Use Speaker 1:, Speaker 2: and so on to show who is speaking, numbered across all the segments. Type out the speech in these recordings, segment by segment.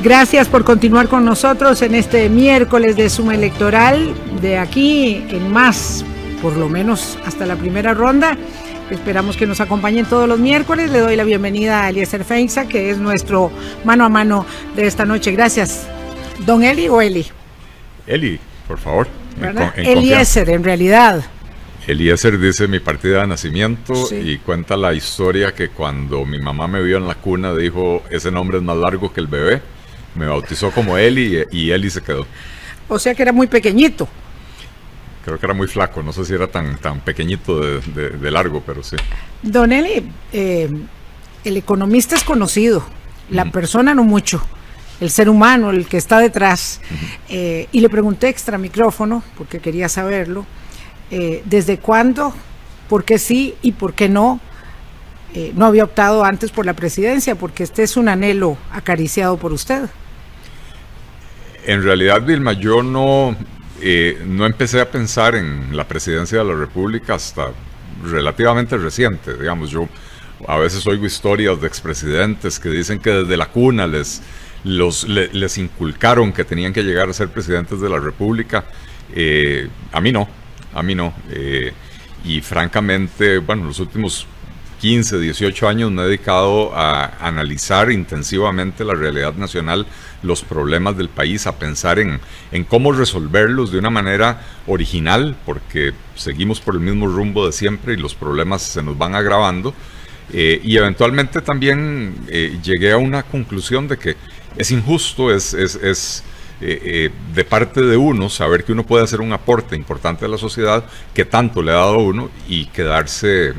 Speaker 1: Gracias por continuar con nosotros en este miércoles de Suma Electoral, de aquí en más, por lo menos hasta la primera ronda. Esperamos que nos acompañen todos los miércoles. Le doy la bienvenida a Eliezer Feinza, que es nuestro mano a mano de esta noche. Gracias. ¿Don Eli o Eli?
Speaker 2: Eli, por favor.
Speaker 1: Eliezer, en realidad.
Speaker 2: Eliezer dice mi partida de nacimiento,
Speaker 1: sí,
Speaker 2: y cuenta la historia que cuando mi mamá me vio en la cuna dijo, ese nombre es más largo que el bebé. Me bautizó como Eli y Eli se quedó.
Speaker 1: O sea que era muy pequeñito.
Speaker 2: Creo que era muy flaco, no sé si era tan pequeñito de largo, pero sí.
Speaker 1: Don Eli, el economista es conocido, la persona no mucho, el ser humano, el que está detrás. Y le pregunté extra micrófono, porque quería saberlo, ¿desde cuándo, por qué sí y por qué no había optado antes por la presidencia? Porque este es un anhelo acariciado por usted.
Speaker 2: En realidad, Vilma, yo no empecé a pensar en la presidencia de la República hasta relativamente reciente. Digamos, yo a veces oigo historias de expresidentes que dicen que desde la cuna les inculcaron que tenían que llegar a ser presidentes de la República. A mí no. Y francamente, bueno, los últimos 15, 18 años me he dedicado a analizar intensivamente la realidad nacional, los problemas del país, a pensar en cómo resolverlos de una manera original, porque seguimos por el mismo rumbo de siempre y los problemas se nos van agravando. Y eventualmente también llegué a una conclusión de que es injusto, de parte de uno saber que uno puede hacer un aporte importante a la sociedad que tanto le ha dado a uno y quedarse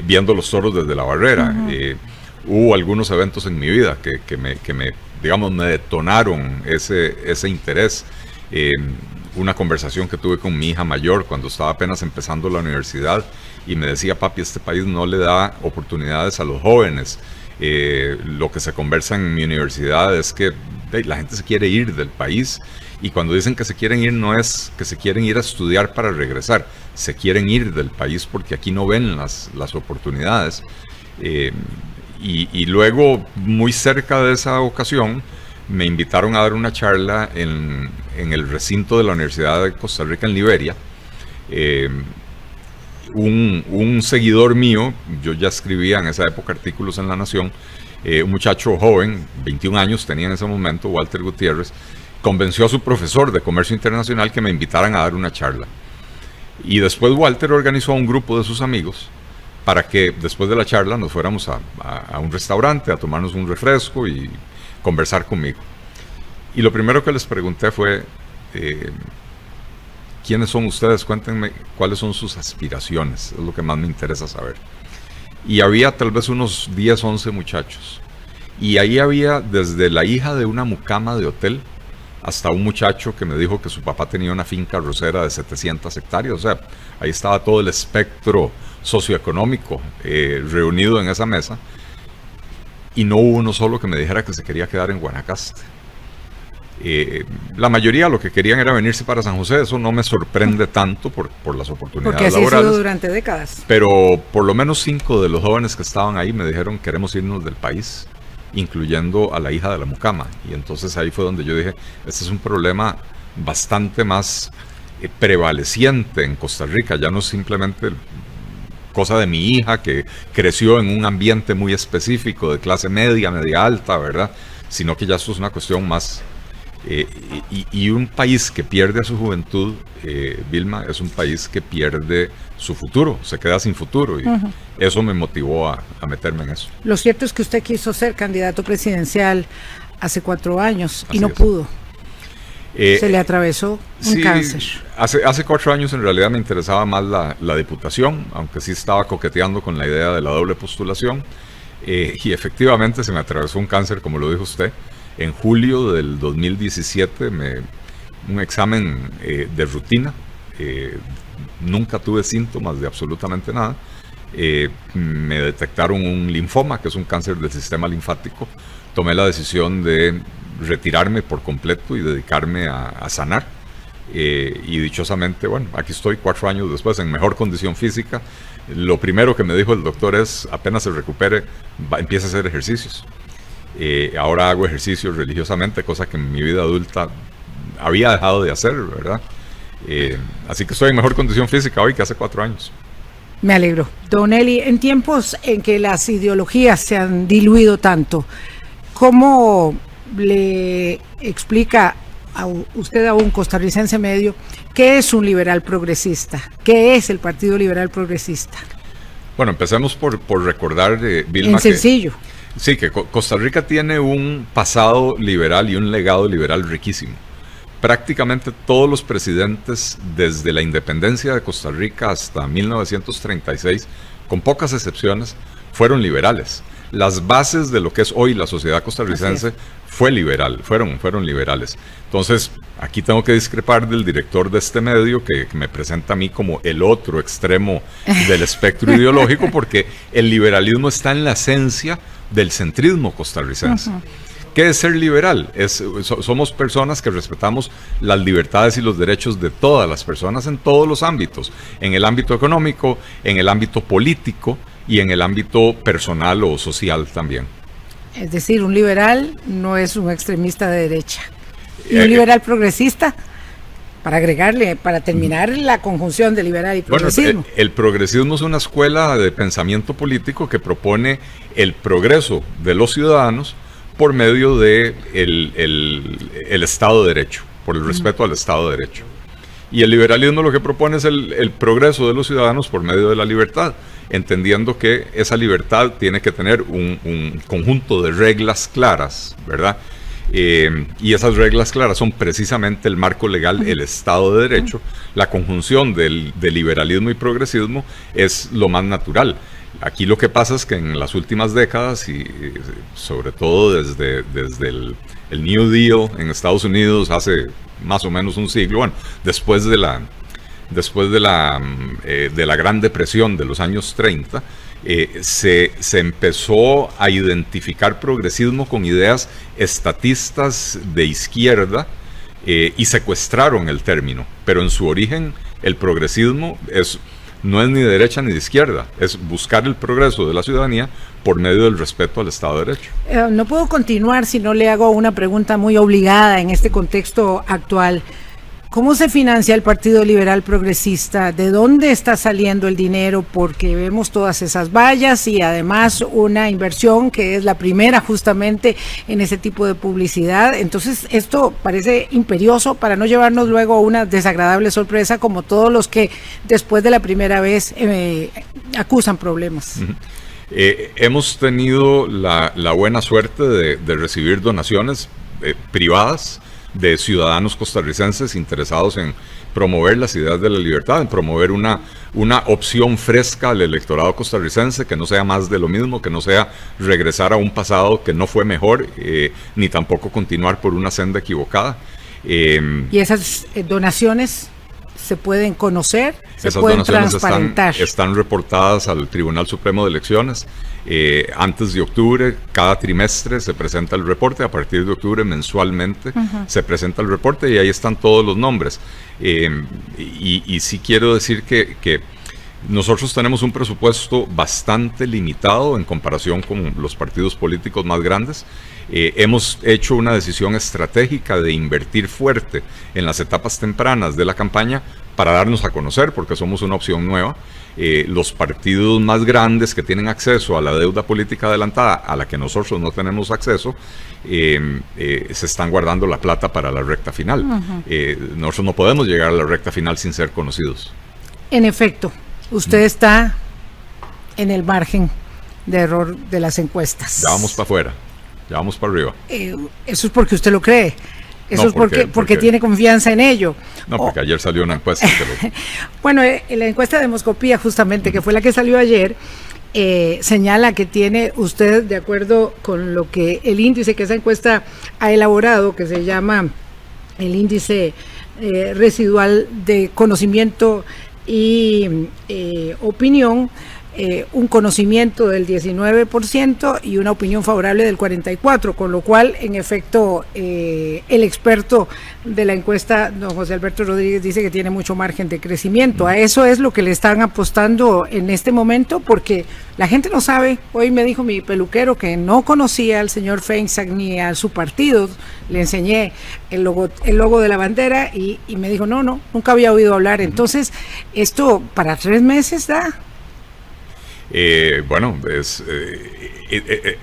Speaker 2: viendo los toros desde la barrera. Hubo algunos eventos en mi vida que me detonaron ese interés. Una conversación que tuve con mi hija mayor cuando estaba apenas empezando la universidad y me decía, papi, este país no le da oportunidades a los jóvenes. Lo que se conversa en mi universidad es que la gente se quiere ir del país, y cuando dicen que se quieren ir no es que se quieren ir a estudiar para regresar, se quieren ir del país porque aquí no ven las oportunidades. Y luego, muy cerca de esa ocasión, me invitaron a dar una charla en el recinto de la Universidad de Costa Rica en Liberia. Un seguidor mío, yo ya escribía en esa época artículos en La Nación, un muchacho joven, 21 años tenía en ese momento, Walter Gutiérrez, convenció a su profesor de comercio internacional que me invitaran a dar una charla. Y después Walter organizó a un grupo de sus amigos para que después de la charla nos fuéramos a un restaurante a tomarnos un refresco y conversar conmigo. Y lo primero que les pregunté fue, ¿quiénes son ustedes? Cuéntenme cuáles son sus aspiraciones, es lo que más me interesa saber. Y había tal vez unos 10, 11 muchachos. Y ahí había desde la hija de una mucama de hotel hasta un muchacho que me dijo que su papá tenía una finca arrocera de 700 hectáreas. O sea, ahí estaba todo el espectro socioeconómico reunido en esa mesa. Y no hubo uno solo que me dijera que se quería quedar en Guanacaste. La mayoría lo que querían era venirse para San José. Eso no me sorprende tanto por las oportunidades
Speaker 1: porque así
Speaker 2: laborales.
Speaker 1: ha sido durante décadas.
Speaker 2: Pero por lo menos 5 de los jóvenes que estaban ahí me dijeron, queremos irnos del país, incluyendo a la hija de la mucama. Y entonces ahí fue donde yo dije, este es un problema bastante más prevaleciente en Costa Rica. Ya no es simplemente cosa de mi hija, que creció en un ambiente muy específico de clase media, media alta, ¿verdad? Sino que ya esto es una cuestión más... y un país que pierde a su juventud, Vilma, es un país que pierde su futuro, se queda sin futuro, y eso me motivó a meterme en eso.
Speaker 1: Lo cierto es que usted quiso ser candidato presidencial hace 4 años y
Speaker 2: Así
Speaker 1: no
Speaker 2: es.
Speaker 1: pudo. Se le atravesó un cáncer.
Speaker 2: Hace 4 años en realidad me interesaba más la diputación, aunque sí estaba coqueteando con la idea de la doble postulación, y efectivamente se me atravesó un cáncer, como lo dijo usted. En julio del 2017, un examen de rutina, nunca tuve síntomas de absolutamente nada. Me detectaron un linfoma, que es un cáncer del sistema linfático. Tomé la decisión de retirarme por completo y dedicarme a sanar. Y dichosamente, bueno, aquí estoy 4 años después en mejor condición física. Lo primero que me dijo el doctor es, apenas se recupere, empieza a hacer ejercicios. Ahora hago ejercicio religiosamente, cosa que en mi vida adulta había dejado de hacer, ¿verdad? Así que estoy en mejor condición física hoy que hace 4 años.
Speaker 1: Me alegro. Don Eli, en tiempos en que las ideologías se han diluido tanto, ¿cómo le explica a usted, a un costarricense medio, qué es un liberal progresista? ¿Qué es el Partido Liberal Progresista?
Speaker 2: Bueno, empecemos por recordar, Vilma,
Speaker 1: en sencillo.
Speaker 2: Sí, que Costa Rica tiene un pasado liberal y un legado liberal riquísimo. Prácticamente todos los presidentes desde la independencia de Costa Rica hasta 1936, con pocas excepciones, fueron liberales. Las bases de lo que es hoy la sociedad costarricense fue liberal, fueron liberales. Entonces, aquí tengo que discrepar del director de este medio que me presenta a mí como el otro extremo del espectro ideológico, porque el liberalismo está en la esencia del centrismo costarricense. ¿Qué es ser liberal? Somos personas que respetamos las libertades y los derechos de todas las personas en todos los ámbitos, en el ámbito económico, en el ámbito político y en el ámbito personal o social también.
Speaker 1: Es decir, un liberal no es un extremista de derecha. ¿Y un liberal progresista? Para agregarle, para terminar la conjunción de liberal y progresismo.
Speaker 2: Bueno, el progresismo es una escuela de pensamiento político que propone el progreso de los ciudadanos por medio de el Estado de Derecho, por el respeto al Estado de Derecho. Y el liberalismo lo que propone es el progreso de los ciudadanos por medio de la libertad, entendiendo que esa libertad tiene que tener un conjunto de reglas claras, ¿verdad? Y esas reglas claras son precisamente el marco legal, el Estado de Derecho. La conjunción del liberalismo y progresismo es lo más natural. Aquí lo que pasa es que en las últimas décadas, y sobre todo desde el New Deal en Estados Unidos hace más o menos un siglo, bueno, después de la Gran Depresión de los años 30, se empezó a identificar progresismo con ideas estatistas de izquierda y secuestraron el término, pero en su origen el progresismo no es ni de derecha ni de izquierda, es buscar el progreso de la ciudadanía por medio del respeto al Estado de Derecho.
Speaker 1: No puedo continuar si no le hago una pregunta muy obligada en este contexto actual. ¿Cómo se financia el Partido Liberal Progresista? ¿De dónde está saliendo el dinero? Porque vemos todas esas vallas y además una inversión que es la primera justamente en ese tipo de publicidad. Entonces esto parece imperioso para no llevarnos luego a una desagradable sorpresa como todos los que después de la primera vez acusan problemas.
Speaker 2: Hemos tenido la buena suerte de recibir donaciones privadas de ciudadanos costarricenses interesados en promover las ideas de la libertad, en promover una opción fresca al electorado costarricense, que no sea más de lo mismo, que no sea regresar a un pasado que no fue mejor, ni tampoco continuar por una senda equivocada.
Speaker 1: ¿Y esas donaciones se pueden conocer? ¿Se
Speaker 2: Esas
Speaker 1: pueden
Speaker 2: donaciones
Speaker 1: transparentar?
Speaker 2: están reportadas al Tribunal Supremo de Elecciones. Antes de octubre, cada trimestre se presenta el reporte. A partir de octubre, mensualmente, se presenta el reporte y ahí están todos los nombres. Y sí quiero decir que nosotros tenemos un presupuesto bastante limitado en comparación con los partidos políticos más grandes. Hemos hecho una decisión estratégica de invertir fuerte en las etapas tempranas de la campaña para darnos a conocer, porque somos una opción nueva. Los partidos más grandes que tienen acceso a la deuda política adelantada, a la que nosotros no tenemos acceso, se están guardando la plata para la recta final. Nosotros no podemos llegar a la recta final sin ser conocidos.
Speaker 1: En efecto, usted está en el margen de error de las encuestas.
Speaker 2: Ya vamos para afuera, ya vamos para arriba.
Speaker 1: Eso es porque usted lo cree. Eso
Speaker 2: No,
Speaker 1: es porque tiene confianza en ello.
Speaker 2: No, porque ayer salió una encuesta.
Speaker 1: Bueno, la encuesta de Demoscopía, justamente, que fue la que salió ayer, señala que tiene usted, de acuerdo con lo que el índice que esa encuesta ha elaborado, que se llama el índice residual de conocimiento y opinión, un conocimiento del 19% y una opinión favorable del 44%, con lo cual, en efecto, el experto de la encuesta, don José Alberto Rodríguez, dice que tiene mucho margen de crecimiento. A eso es lo que le están apostando en este momento, porque la gente no sabe. Hoy me dijo mi peluquero que no conocía al señor Feinsack ni a su partido. Le enseñé el logo de la bandera y me dijo, no, nunca había oído hablar. Entonces, esto para 3 meses da.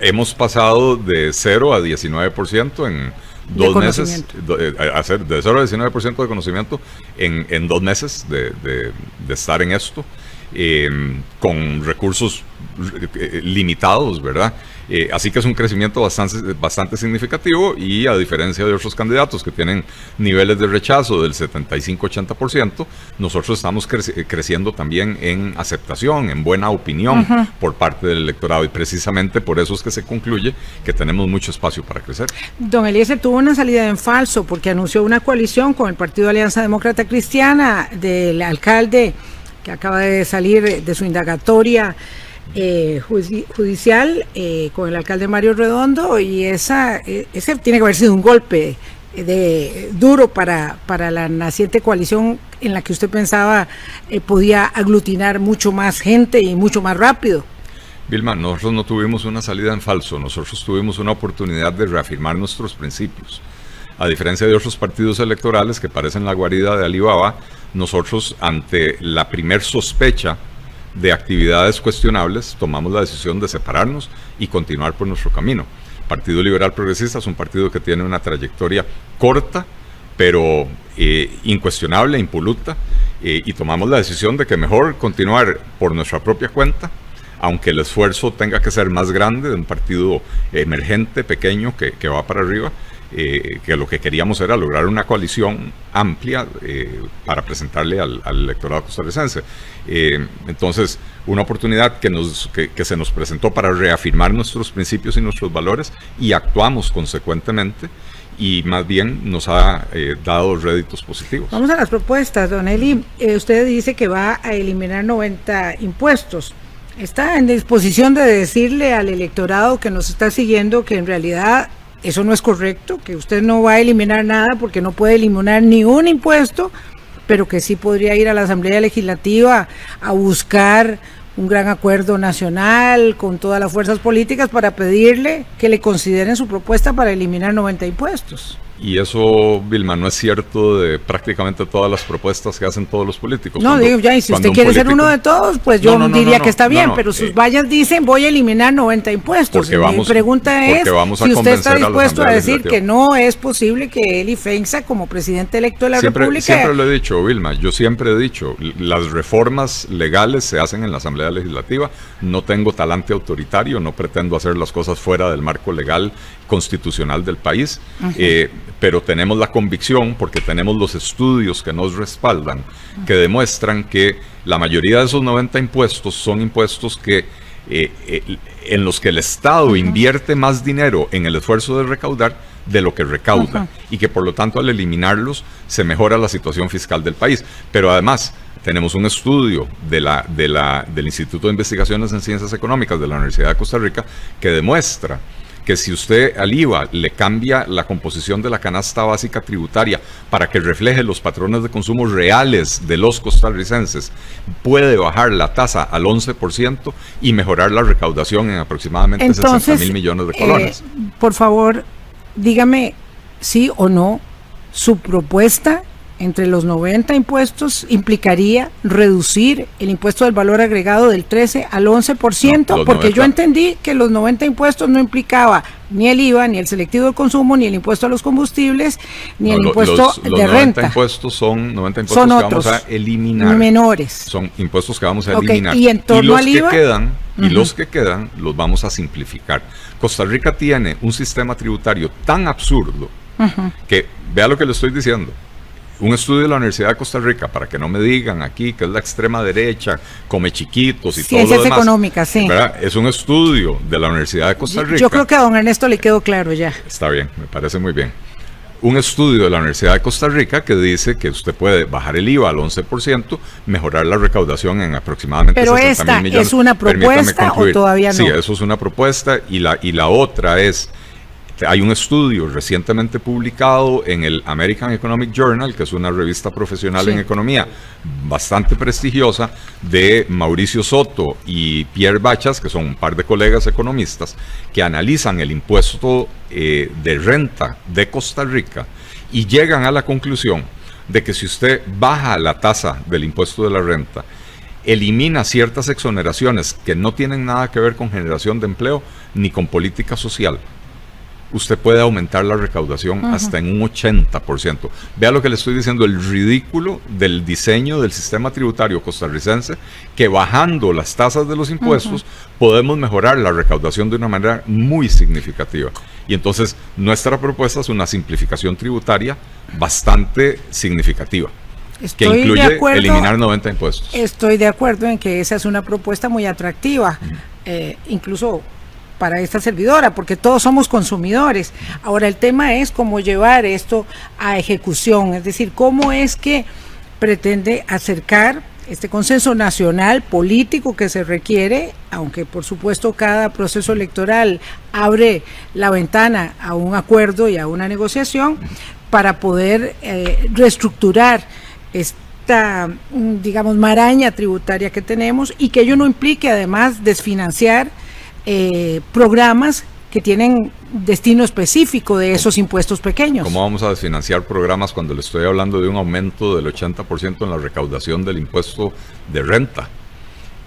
Speaker 2: Hemos pasado de 0 a 19% en 2 meses, de 0 a 19% de conocimiento en 2 meses de estar en esto, con recursos limitados, ¿verdad? Así que es un crecimiento bastante significativo, y a diferencia de otros candidatos que tienen niveles de rechazo del 75-80%, nosotros estamos creciendo también en aceptación, en buena opinión por parte del electorado, y precisamente por eso es que se concluye que tenemos mucho espacio para crecer.
Speaker 1: Don Eliezer tuvo una salida en falso porque anunció una coalición con el Partido Alianza Demócrata Cristiana del alcalde que acaba de salir de su indagatoria judicial con el alcalde Mario Redondo, y ese tiene que haber sido un golpe duro para la naciente coalición en la que usted pensaba podía aglutinar mucho más gente y mucho más rápido.
Speaker 2: Vilma, nosotros no tuvimos una salida en falso, nosotros tuvimos una oportunidad de reafirmar nuestros principios. A diferencia de otros partidos electorales que parecen la guarida de Alibaba, nosotros, ante la primer sospecha de actividades cuestionables, tomamos la decisión de separarnos y continuar por nuestro camino. Partido Liberal Progresista es un partido que tiene una trayectoria corta, pero incuestionable, impoluta, y tomamos la decisión de que mejor continuar por nuestra propia cuenta, aunque el esfuerzo tenga que ser más grande, de un partido emergente, pequeño, que va para arriba, que lo que queríamos era lograr una coalición amplia para presentarle al electorado costarricense. Entonces, una oportunidad que se nos presentó para reafirmar nuestros principios y nuestros valores, y actuamos consecuentemente, y más bien nos ha dado réditos positivos.
Speaker 1: Vamos a las propuestas, don Eli. Usted dice que va a eliminar 90 impuestos. ¿Está en disposición de decirle al electorado que nos está siguiendo que en realidad eso no es correcto, que usted no va a eliminar nada porque no puede eliminar ni un impuesto, pero que sí podría ir a la Asamblea Legislativa a buscar un gran acuerdo nacional con todas las fuerzas políticas para pedirle que le consideren su propuesta para eliminar 90 impuestos?
Speaker 2: Y eso, Vilma, no es cierto de prácticamente todas las propuestas que hacen todos los políticos.
Speaker 1: No, digo ya, y si usted quiere ser uno de todos, pues yo diría que está bien, pero sus vallas dicen voy a eliminar 90 impuestos. Mi pregunta es si usted está dispuesto a decir que no es posible que Eli Feinsack, como presidente electo de la República...
Speaker 2: Siempre lo he dicho, Vilma, yo siempre he dicho, las reformas legales se hacen en la Asamblea Legislativa, no tengo talante autoritario, no pretendo hacer las cosas fuera del marco legal constitucional del país, pero tenemos la convicción, porque tenemos los estudios que nos respaldan, que demuestran que la mayoría de esos 90 impuestos son impuestos que en los que el Estado invierte más dinero en el esfuerzo de recaudar de lo que recauda, y que por lo tanto al eliminarlos se mejora la situación fiscal del país. Pero además tenemos un estudio del Instituto de Investigaciones en Ciencias Económicas de la Universidad de Costa Rica que demuestra que si usted al IVA le cambia la composición de la canasta básica tributaria para que refleje los patrones de consumo reales de los costarricenses, puede bajar la tasa al 11% y mejorar la recaudación en aproximadamente 60,000 millones de colones.
Speaker 1: Por favor, dígame sí o no, su propuesta entre los 90 impuestos implicaría reducir el impuesto del valor agregado del 13 al 11%, porque yo entendí que los 90 impuestos no implicaba ni el IVA, ni el selectivo del consumo, ni el impuesto a los combustibles, ni el impuesto de renta.
Speaker 2: Los 90 impuestos que vamos a eliminar.
Speaker 1: Menores.
Speaker 2: Son impuestos que vamos a eliminar.
Speaker 1: Y en torno al IVA,
Speaker 2: los que quedan los vamos a simplificar. Costa Rica tiene un sistema tributario tan absurdo que, vea lo que le estoy diciendo. Un estudio de la Universidad de Costa Rica, para que no me digan aquí que es la extrema derecha, come chiquitos y todo lo demás.
Speaker 1: Ciencias económicas, sí.
Speaker 2: ¿Verdad? Es un estudio de la Universidad de Costa Rica.
Speaker 1: Yo creo que a don Ernesto le quedó claro ya.
Speaker 2: Está bien, me parece muy bien. un estudio de la Universidad de Costa Rica que dice que usted puede bajar el IVA al 11%, mejorar la recaudación en aproximadamente 60.000 millones.
Speaker 1: ¿Pero esta es una propuesta o todavía no?
Speaker 2: Sí, eso es una propuesta, y la otra es, hay un estudio recientemente publicado en el American Economic Journal, que es una revista profesional en economía bastante prestigiosa, de Mauricio Soto y Pierre Bachas, que son un par de colegas economistas, que analizan el impuesto de renta de Costa Rica y llegan a la conclusión de que si usted baja la tasa del impuesto de la renta, elimina ciertas exoneraciones que no tienen nada que ver con generación de empleo ni con política social, usted puede aumentar la recaudación hasta en un 80%. Vea lo que le estoy diciendo, el ridículo del diseño del sistema tributario costarricense, que bajando las tasas de los impuestos podemos mejorar la recaudación de una manera muy significativa. Y entonces nuestra propuesta es una simplificación tributaria bastante significativa, que incluye eliminar 90 impuestos.
Speaker 1: Estoy de acuerdo en que esa es una propuesta muy atractiva, incluso para esta servidora, porque todos somos consumidores. Ahora, el tema es cómo llevar esto a ejecución, es decir, cómo es que pretende acercar este consenso nacional político que se requiere, aunque por supuesto cada proceso electoral abre la ventana a un acuerdo y a una negociación, para poder reestructurar esta, digamos, maraña tributaria que tenemos, y que ello no implique además desfinanciar programas que tienen destino específico de esos impuestos pequeños.
Speaker 2: ¿Cómo vamos a desfinanciar programas cuando le estoy hablando de un aumento del 80% en la recaudación del impuesto de renta?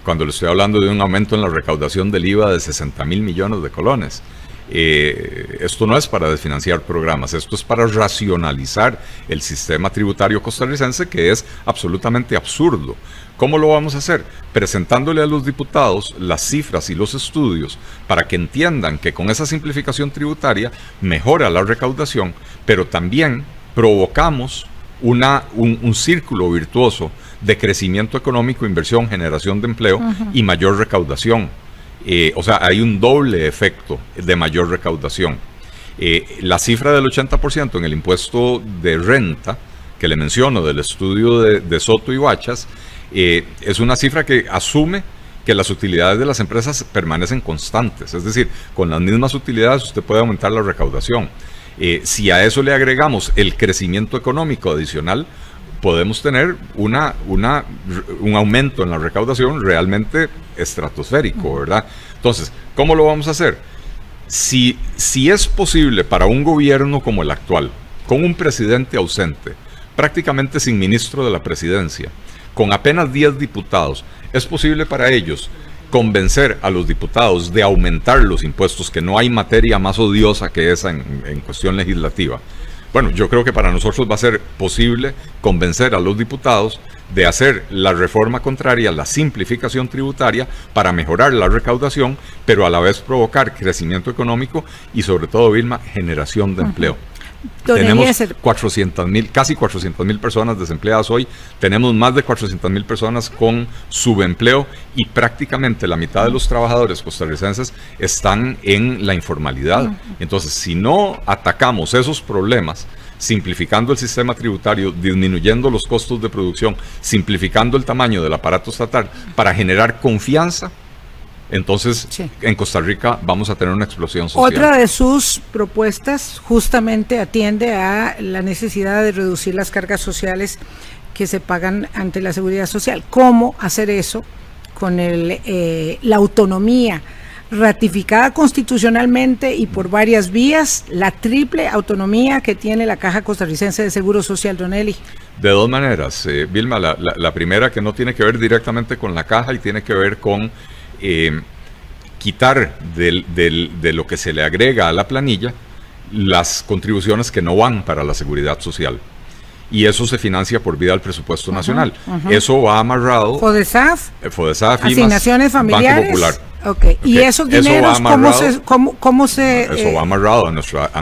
Speaker 2: Cuando le estoy hablando de un aumento en la recaudación del IVA de 60.000 millones de colones. Esto no es para desfinanciar programas, esto es para racionalizar el sistema tributario costarricense, que es absolutamente absurdo. ¿Cómo lo vamos a hacer? Presentándole a los diputados las cifras y los estudios para que entiendan que con esa simplificación tributaria mejora la recaudación, pero también provocamos un círculo virtuoso de crecimiento económico, inversión, generación de empleo y mayor recaudación. O sea, hay un doble efecto de mayor recaudación. La cifra del 80% en el impuesto de renta, que le menciono del estudio de Soto y Bachas, es una cifra que asume que las utilidades de las empresas permanecen constantes, es decir, con las mismas utilidades usted puede aumentar la recaudación. Si a eso le agregamos el crecimiento económico adicional, podemos tener un aumento en la recaudación realmente estratosférico, ¿verdad? Entonces, ¿cómo lo vamos a hacer? Si es posible para un gobierno como el actual, con un presidente ausente, prácticamente sin ministro de la presidencia, con apenas 10 diputados, es posible para ellos convencer a los diputados de aumentar los impuestos, que no hay materia más odiosa que esa en cuestión legislativa. Bueno, yo creo que para nosotros va a ser posible convencer a los diputados de hacer la reforma contraria, la simplificación tributaria, para mejorar la recaudación, pero a la vez provocar crecimiento económico y, sobre todo, Vilma, generación de empleo. Tenemos casi 400.000 personas desempleadas hoy, tenemos más de 400.000 personas con subempleo, y prácticamente la mitad de los trabajadores costarricenses están en la informalidad. Entonces, si no atacamos esos problemas, simplificando el sistema tributario, disminuyendo los costos de producción, simplificando el tamaño del aparato estatal para generar confianza, entonces en Costa Rica vamos a tener una explosión social.
Speaker 1: Otra de sus propuestas justamente atiende a la necesidad de reducir las cargas sociales que se pagan ante la seguridad social. ¿Cómo hacer eso con la autonomía ratificada constitucionalmente y por varias vías, la triple autonomía que tiene la Caja Costarricense de Seguro Social, don Eli?
Speaker 2: De dos maneras, Vilma. La primera, que no tiene que ver directamente con la Caja y tiene que ver con quitar de lo que se le agrega a la planilla las contribuciones que no van para la seguridad social. Y eso se financia por vía del presupuesto nacional. Eso va amarrado.
Speaker 1: FODESAF,
Speaker 2: asignaciones familiares, Banco Popular.
Speaker 1: Okay. Y esos dineros, ¿cómo se
Speaker 2: eso va amarrado a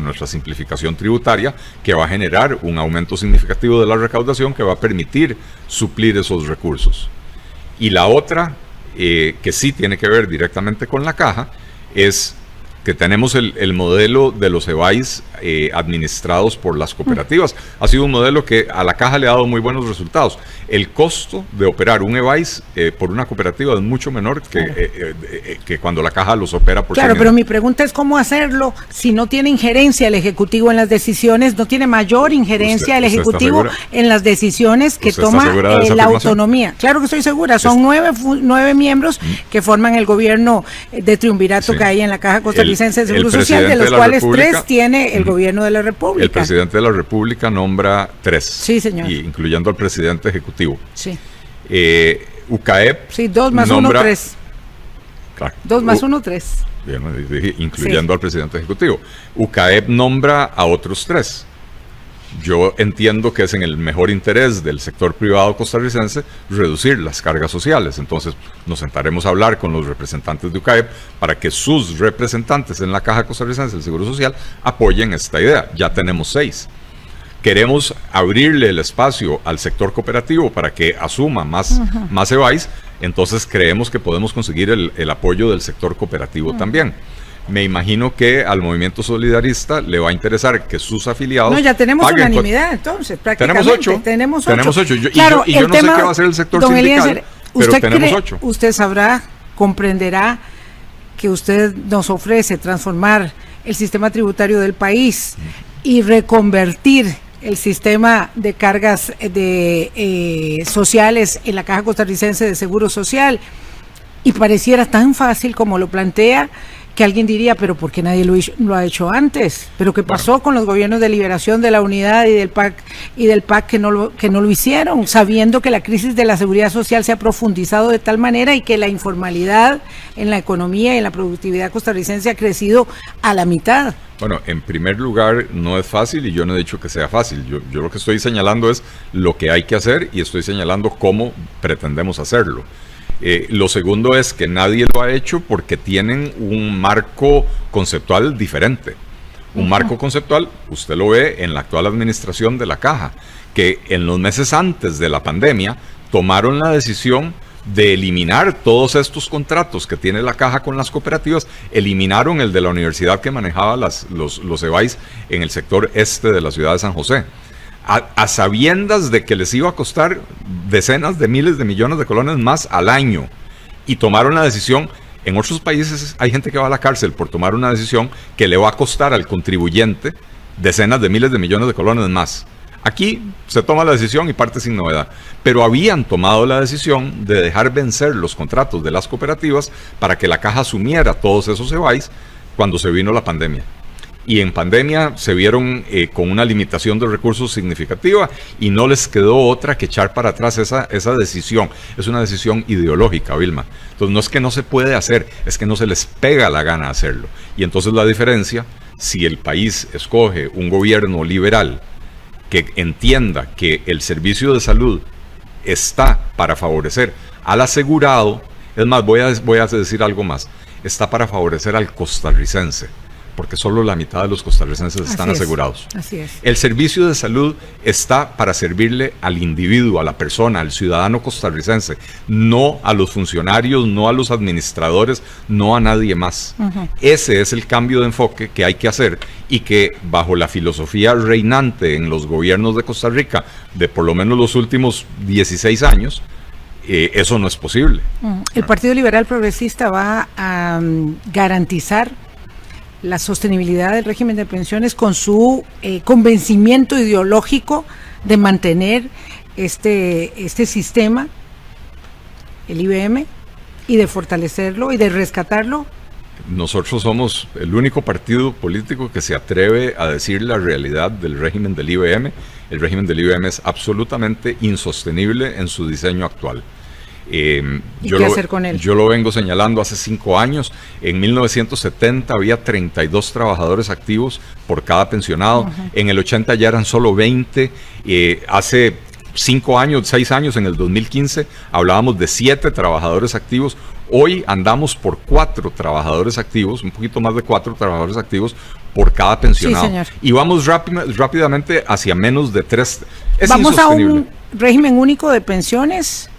Speaker 2: nuestra simplificación tributaria, que va a generar un aumento significativo de la recaudación, que va a permitir suplir esos recursos. Y la otra, que sí tiene que ver directamente con la Caja, es que tenemos el modelo de los EVAIS administrados por las cooperativas. Ha sido un modelo que a la caja le ha dado muy buenos resultados. El costo de operar un EVAIS por una cooperativa es mucho menor que cuando la caja los opera por sí misma.
Speaker 1: Pero mi pregunta es cómo hacerlo si no tiene injerencia el Ejecutivo en las decisiones, no tiene mayor injerencia el Ejecutivo en las decisiones que toma la autonomía. Claro que estoy segura, son nueve miembros que forman el gobierno de triunvirato que hay en la Caja Costarricense de Seguro Social, de los cuales 3 tiene el gobierno de la República.
Speaker 2: El presidente de la República nombra 3.
Speaker 1: Sí, señor.
Speaker 2: Incluyendo al presidente ejecutivo.
Speaker 1: Sí.
Speaker 2: UCAEP.
Speaker 1: Sí, 2 más 1, 3.
Speaker 2: Claro.
Speaker 1: 2 más 1, 3.
Speaker 2: Bien, incluyendo al presidente ejecutivo. UCAEP nombra a otros 3. Yo entiendo que es en el mejor interés del sector privado costarricense reducir las cargas sociales. Entonces nos sentaremos a hablar con los representantes de UCAEP para que sus representantes en la Caja Costarricense del Seguro Social apoyen esta idea. Ya tenemos 6. Queremos abrirle el espacio al sector cooperativo para que asuma más EVAIS. Entonces creemos que podemos conseguir el apoyo del sector cooperativo también. Me imagino que al movimiento solidarista le va a interesar que sus afiliados...
Speaker 1: No, ya tenemos unanimidad, entonces, prácticamente.
Speaker 2: Tenemos 8.
Speaker 1: Claro,
Speaker 2: yo no sé qué va a hacer el sector sindical, Eliezer, pero tenemos 8.
Speaker 1: Usted sabrá, comprenderá que usted nos ofrece transformar el sistema tributario del país y reconvertir el sistema de cargas sociales en la Caja Costarricense de Seguro Social, y pareciera tan fácil como lo plantea, que alguien diría, pero ¿por qué nadie lo ha hecho antes? ¿Pero qué pasó con los gobiernos de liberación de la unidad y del PAC que no lo hicieron, sabiendo que la crisis de la seguridad social se ha profundizado de tal manera y que la informalidad en la economía y en la productividad costarricense ha crecido a la mitad?
Speaker 2: Bueno, en primer lugar, no es fácil y yo no he dicho que sea fácil. Yo lo que estoy señalando es lo que hay que hacer y estoy señalando cómo pretendemos hacerlo. Lo segundo es que nadie lo ha hecho porque tienen un marco conceptual diferente. Un marco conceptual, usted lo ve en la actual administración de la Caja, que en los meses antes de la pandemia tomaron la decisión de eliminar todos estos contratos que tiene la Caja con las cooperativas. Eliminaron el de la universidad que manejaba los EVAIS en el sector este de la ciudad de San José, a sabiendas de que les iba a costar decenas de miles de millones de colones más al año, y tomaron la decisión. En otros países hay gente que va a la cárcel por tomar una decisión que le va a costar al contribuyente decenas de miles de millones de colones más. Aquí se toma la decisión y parte sin novedad, pero habían tomado la decisión de dejar vencer los contratos de las cooperativas para que la Caja asumiera todos esos EVAIS cuando se vino la pandemia. Y en pandemia se vieron con una limitación de recursos significativa y no les quedó otra que echar para atrás esa decisión. Es una decisión ideológica, Vilma. Entonces no es que no se puede hacer, es que no se les pega la gana hacerlo. Y entonces la diferencia, si el país escoge un gobierno liberal que entienda que el servicio de salud está para favorecer al asegurado, es más, voy a decir algo más, está para favorecer al costarricense, porque solo la mitad de los costarricenses están asegurados.
Speaker 1: Así es.
Speaker 2: El servicio de salud está para servirle al individuo, a la persona, al ciudadano costarricense, no a los funcionarios, no a los administradores, no a nadie más. Ese es el cambio de enfoque que hay que hacer y que bajo la filosofía reinante en los gobiernos de Costa Rica de por lo menos los últimos 16 años, eso no es posible.
Speaker 1: El Partido Liberal Progresista va a garantizar la sostenibilidad del régimen de pensiones con su convencimiento ideológico de mantener este sistema, el IBM, y de fortalecerlo y de rescatarlo.
Speaker 2: Nosotros somos el único partido político que se atreve a decir la realidad del régimen del IBM. El régimen del IBM es absolutamente insostenible en su diseño actual.
Speaker 1: ¿Y qué hacer con él?
Speaker 2: Yo lo vengo señalando hace 5 años. En 1970 había 32 trabajadores activos por cada pensionado. En el 80 ya eran solo 20. Hace 5 años, 6 años, en el 2015, hablábamos de 7 trabajadores activos. Hoy andamos por 4 trabajadores activos, un poquito más de 4 trabajadores activos por cada pensionado.
Speaker 1: Sí, señor.
Speaker 2: Y vamos rápidamente hacia menos de 3.
Speaker 1: ¿Vamos a un régimen único de pensiones?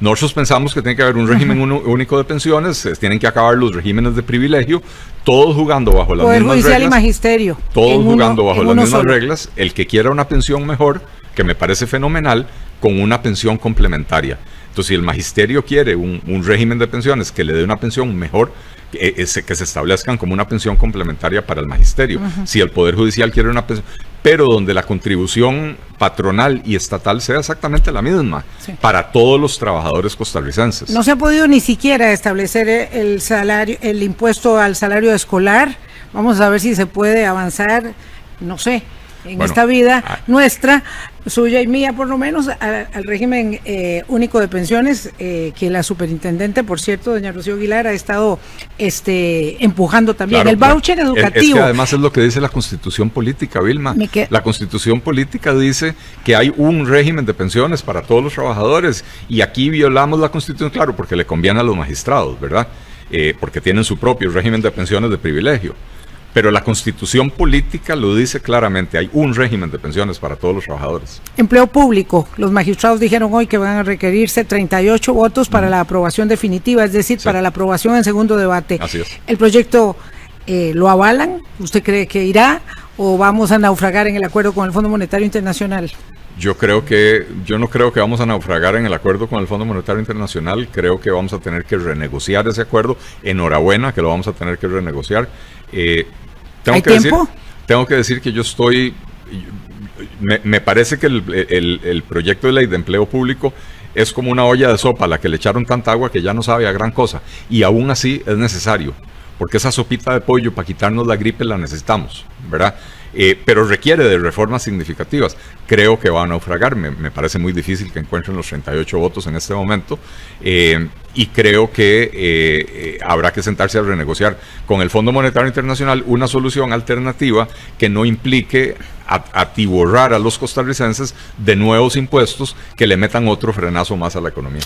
Speaker 2: Nosotros pensamos que tiene que haber un régimen único de pensiones, tienen que acabar los regímenes de privilegio, todos jugando bajo las
Speaker 1: Poder
Speaker 2: mismas
Speaker 1: judicial
Speaker 2: reglas.
Speaker 1: Y magisterio.
Speaker 2: Todos jugando bajo las mismas
Speaker 1: solo.
Speaker 2: reglas. El que quiera una pensión mejor, que me parece fenomenal, con una pensión complementaria. Entonces, si el magisterio quiere un régimen de pensiones que le dé una pensión mejor, que se establezcan como una pensión complementaria para el magisterio. Si el Poder Judicial quiere una pensión, pero donde la contribución patronal y estatal sea exactamente la misma para todos los trabajadores costarricenses.
Speaker 1: No se ha podido ni siquiera establecer el salario, el impuesto al salario escolar. Vamos a ver si se puede avanzar, no sé, en esta vida nuestra, suya y mía por lo menos, al régimen único de pensiones, que la superintendente, por cierto, doña Rocío Aguilar, ha estado empujando también. Claro, el voucher educativo.
Speaker 2: Es que además es lo que dice la Constitución Política, Vilma. La Constitución Política dice que hay un régimen de pensiones para todos los trabajadores, y aquí violamos la Constitución, claro, porque le conviene a los magistrados, ¿verdad? Porque tienen su propio régimen de pensiones de privilegio. Pero la Constitución Política lo dice claramente, hay un régimen de pensiones para todos los trabajadores.
Speaker 1: Empleo público, los magistrados dijeron hoy que van a requerirse 38 votos para la aprobación definitiva, es decir, para la aprobación en segundo debate.
Speaker 2: Así es.
Speaker 1: ¿El proyecto lo avalan? ¿Usted cree que irá o vamos a naufragar en el acuerdo con el Fondo Monetario Internacional?
Speaker 2: Yo no creo que vamos a naufragar en el acuerdo con el Fondo Monetario Internacional. Creo que vamos a tener que renegociar ese acuerdo. Enhorabuena que lo vamos a tener que renegociar. Tengo que decir que yo estoy... Me parece que el proyecto de ley de empleo público es como una olla de sopa a la que le echaron tanta agua que ya no sabe a gran cosa. Y aún así es necesario, porque esa sopita de pollo para quitarnos la gripe la necesitamos, ¿verdad? Pero requiere de reformas significativas. Creo que va a naufragar. Me parece muy difícil que encuentren los 38 votos en este momento. Y creo que habrá que sentarse a renegociar con el Fondo Monetario Internacional una solución alternativa que no implique atiborrar a los costarricenses de nuevos impuestos que le metan otro frenazo más a la economía.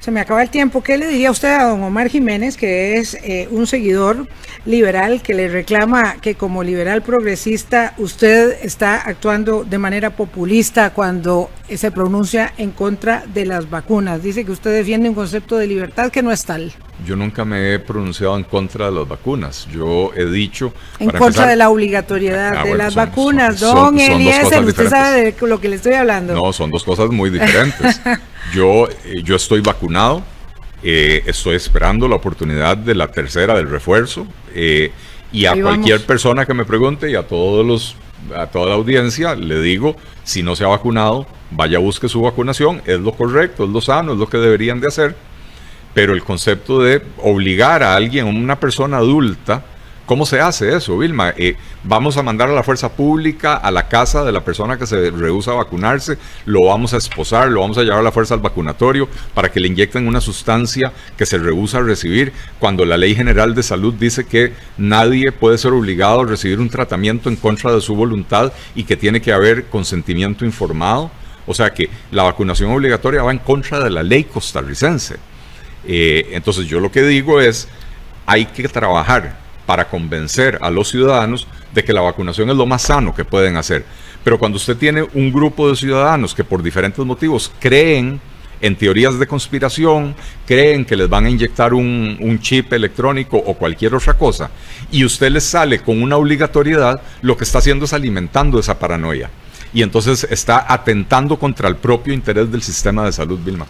Speaker 1: Se me acaba el tiempo. ¿Qué le diría usted a don Omar Jiménez, que es un seguidor liberal, que le reclama que como liberal progresista usted está actuando de manera populista cuando se pronuncia en contra de las vacunas? Dice que usted defiende un concepto de libertad que no es tal.
Speaker 2: Yo nunca me he pronunciado en contra de las vacunas. Yo he dicho...
Speaker 1: En contra de la obligatoriedad de las vacunas, don Eliezer, usted sabe de lo que le estoy hablando.
Speaker 2: No, son dos cosas muy diferentes. Yo estoy vacunado, estoy esperando la oportunidad de la tercera, del refuerzo, y a cualquier persona que me pregunte y a toda la audiencia le digo, si no se ha vacunado, vaya, busque su vacunación, es lo correcto, es lo sano, es lo que deberían de hacer. Pero el concepto de obligar a alguien, a una persona adulta, ¿cómo se hace eso, Vilma? Vamos a mandar a la fuerza pública a la casa de la persona que se rehúsa a vacunarse, lo vamos a esposar, lo vamos a llevar a la fuerza al vacunatorio para que le inyecten una sustancia que se rehúsa a recibir, cuando la Ley General de Salud dice que nadie puede ser obligado a recibir un tratamiento en contra de su voluntad y que tiene que haber consentimiento informado. O sea que la vacunación obligatoria va en contra de la ley costarricense. Entonces yo lo que digo es, hay que trabajar para convencer a los ciudadanos de que la vacunación es lo más sano que pueden hacer. Pero cuando usted tiene un grupo de ciudadanos que por diferentes motivos creen en teorías de conspiración, creen que les van a inyectar un chip electrónico o cualquier otra cosa, y usted les sale con una obligatoriedad, lo que está haciendo es alimentando esa paranoia. Y entonces está atentando contra el propio interés del sistema de salud, Vilma.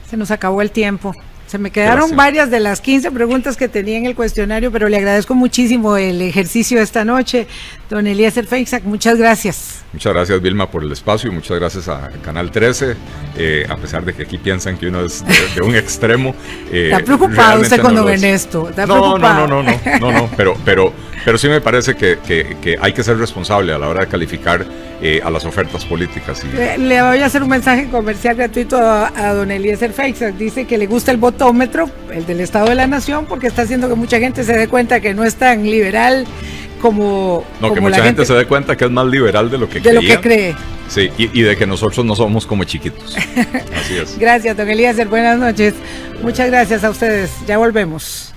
Speaker 1: Se nos acabó el tiempo. Se me quedaron varias de las 15 preguntas que tenía en el cuestionario, pero le agradezco muchísimo el ejercicio de esta noche. Don Eliezer Feixach, muchas gracias.
Speaker 2: Muchas gracias, Vilma, por el espacio, y muchas gracias a Canal 13, a pesar de que aquí piensan que uno es de un extremo.
Speaker 1: ¿Está preocupado usted cuando ven esto? ¿Está preocupado?
Speaker 2: No, pero sí me parece que hay que ser responsable a la hora de calificar a las ofertas políticas.
Speaker 1: Le voy a hacer un mensaje comercial gratuito a don Eliezer Feixach. Dice que le gusta el votómetro, el del Estado de la Nación, porque está haciendo que mucha gente se dé cuenta que no es tan liberal como
Speaker 2: que mucha gente se dé cuenta que es más liberal de lo que creía.
Speaker 1: De lo que cree.
Speaker 2: Sí, y de que nosotros no somos como chiquitos. Así es.
Speaker 1: Gracias, don Eliezer. Buenas noches. Muchas gracias a ustedes. Ya volvemos.